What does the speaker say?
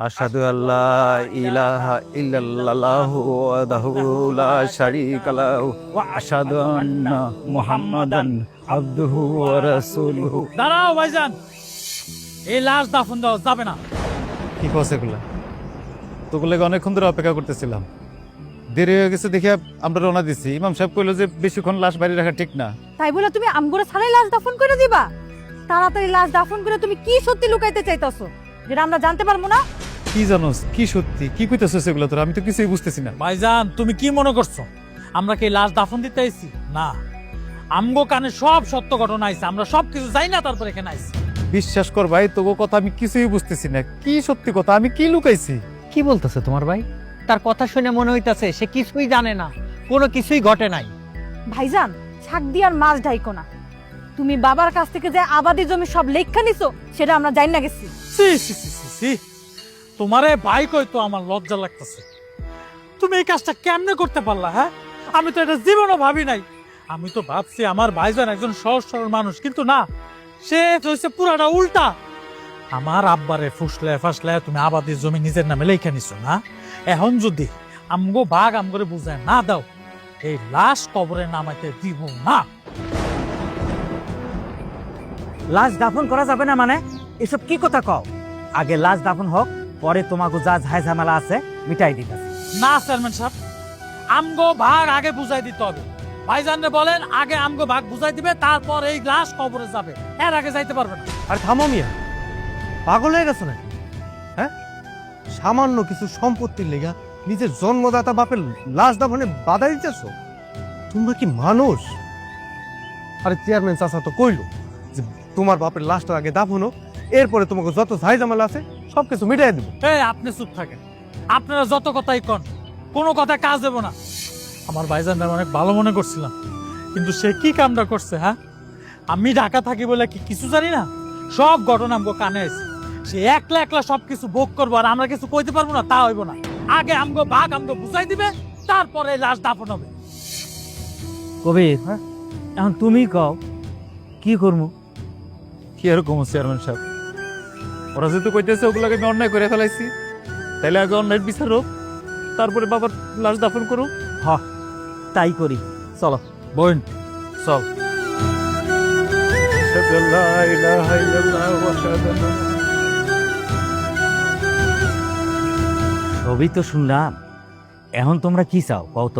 আশহাদু আল্লা ইলাহা ইল্লাল্লাহু ওয়াহদাহু লা শারীকা লাহু ওয়া আশহাদু আন্না মুহাম্মাদান আবদুহু ওয়া রাসূলুহু। দাঁড়াও ভাইজান, এই লাশ দাফন দেওয়া যাবে না। কি কস এগুলা? তোগুলো অনেকক্ষণ ধরে অপেক্ষা করতেছিলাম, দেরি হয়ে গেছে দেখে আমরা রওনা দিছি। ইমাম সাহেব কইলো যে বেশিক্ষণ লাশ বাইরে রাখা ঠিক না। তাই বলে তুমি আমগরে ছাড়াই লাশ দাফন করে দিবা? তাড়াতাড়ি লাশ দাফন করে তুমি কি সত্যি লুকাইতে চাইতাছো যেটা আমরা জানতে পারবো না? কি জানোস, কি সত্যি, কি কইতেছস এগুলো তোর? আমি তো কিছুই বুঝতেছি না। ভাইজান, তুমি কি মনে করছো আমরা কি লাশ দাফন দিতে আইছি? না, আমগো কানে সব সত্য ঘটনা আইছে, আমরা সব কিছু জানি না তারপর এখানে আইছি। বিশ্বাস কর ভাই, তোগো কথা আমি কিছুই বুঝতেছি না। কি সত্যি কথা, আমি কি লুকাইছি? কি বলতেছে তোমার ভাই? তার কথা শুনে মনে হইতাছে সে কিছুই জানে না, কোনো কিছুই ঘটে নাই। ভাইজান, ছাক দিয়ার মাছ ঢাইকো না। তুমি বাবার কাছ থেকে যে আবাদি জমি সব লেখা নিছো সেটা আমরা জানি না গেছি। সি সি সি সি সি, তোমারে ভাই কই তো আমার লজ্জা লাগতেছে। তুমি এই কাজটা কেমনে করতে পারলা? হ্যাঁ, আমি তো এটা জীবনও ভাবি নাই। আমি তো ভাবছি আমার ভাইজান একজন সহজ সরল মানুষ, কিন্তু না, সে হচ্ছে পুরাটা উল্টা। আমার আব্বারে ফুসলে ফাসলে তুমি আবাদি জমি নিজের নামে লেখা নিছো না। এখন যদি আমগো ভাগ আমগরে বুঝায় না দাও, এই লাশ কবরে নামাইতে দিব না। লাশ দাফন করা যাবে না মানে? এসব কি কথা কও? আগে লাশ দাফন হোক, পরে তোমাকে যা ঝাই ঝামেলা আছে মিটাই দিতেছি। না চেয়ারম্যান সাহেব, আমগো ভাগ আগে বুঝাই দিতে হবে। ভাইজানরে বলেন আগে আমগো ভাগ বুঝাই দিবে, তারপর এই লাশ কবরে যাবে, এর আগে যাইতে পারবে না। আর থামো মিয়া, পাগল হয়ে গেছো নাকি? হ্যাঁ, সামান্য কিছু সম্পত্তির লেগা নিজের জন্মদাতা বাপের লাশ দাফনে বাধা দিতেছো? তোমরা কি মানুষ? আরে চেয়ারম্যান চাচা তো কইলো যে তোমার বাপের লাশটা আগে দাফন হোক, এরপরে তোমাকে যত ঝাই ঝামেলা আছে সবকিছু মিটাই দেবো। এই আপনি চুপ থাকেন, আপনারা যত কথাই কন, কোনো কথা কাজ দেব না। আমার ভাইজানরা অনেক ভালো মনে করছিলাম, কিন্তু সে কি কামটা করছে? হ্যাঁ, আমি ঢাকা থাকি বলে কি কিছু জানি না? সব ঘটনা আমগো কানে আছে। সে একলা একলা সবকিছু ভোগ করবো আর আমরা কিছু কইতে পারবো না, তা হইব না। আগে আমগো ভাগ আমগো বুঝাই দিবে, তারপরে লাশ দাফন হবে। কবির, এখন তুমি কও কি করবো? কি এরকম চেয়ারম্যান সাহেব? ওরা যেহেতু কইতেছে ওগুলোকে আমি অন্যায় করে ফেলাইছি, তাইলে আগে অন্যায়ের বিচার হোক, তারপরে বাবার লাশ দাফন করুক। হ, তাই করি, চলো। বোন চল। আশহাদু আল্লা ইলাহা ইল্লাল্লাহু ওয়া আশহাদু আন্না সবই তো শুনলাম, এখন তোমরা কি চাও কও তো?